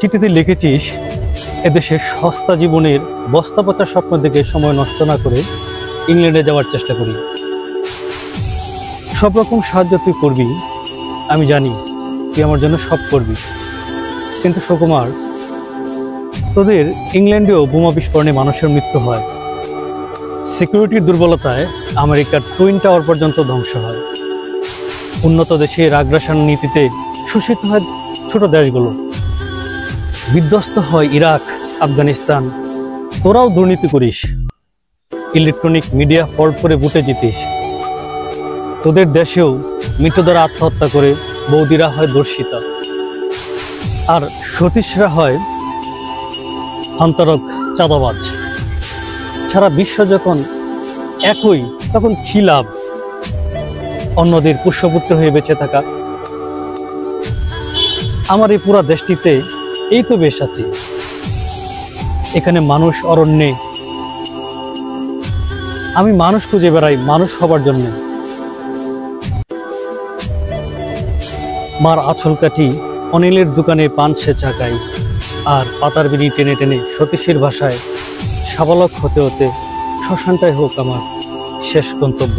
চিঠিতে লিখেছিস এদেশের সস্তা জীবনের বস্তা পচা স্বপ্ন দেখে সময় নষ্ট না করে ইংল্যান্ডে যাওয়ার চেষ্টা করি। সব রকম সাহায্য তুই করবি, আমি জানি তুই আমার জন্য সব করবি, কিন্তু সুকুমার, তোদের ইংল্যান্ডেও বোমা বিস্ফোরণে মানুষের মৃত্যু হয়, সিকিউরিটির দুর্বলতায় আমেরিকার টুইন টাওয়ার পর্যন্ত ধ্বংস হয়, উন্নত দেশের আগ্রাসন নীতিতে শোষিত হয় ছোট দেশগুলো, বিধ্বস্ত হয় ইরাক, আফগানিস্তান। তোরাও দুর্নীতি করিস, ইলেকট্রনিক মিডিয়া ফল্ট করে ভোটে জিতিস। তোদের দেশেও মৃতদেরা আত্মহত্যা করে বৌদিরা হয় দর্শিতা, আর সতীশরা হয় অন্তরক চাঁদাবাজ। সারা বিশ্ব যখন একই, তখন কি লাভ অন্যদের পুষ্যপুত্র হয়ে বেঁচে থাকা? আমার এই পুরা দেশটিতে এই তো বেশ আছে, এখানে মানুষ অরণ্যে, আমি মানুষ খুঁজে বেড়াই মানুষ হবার জন্য। মার আঁচল কাঠি অনিলের দোকানে পান সে চাকাই, আর পাতার বিড়ি টেনে টেনে সতীশের ভাষায় সাবালক হতে হতে শ্মশানটাই হোক আমার শেষ গন্তব্য।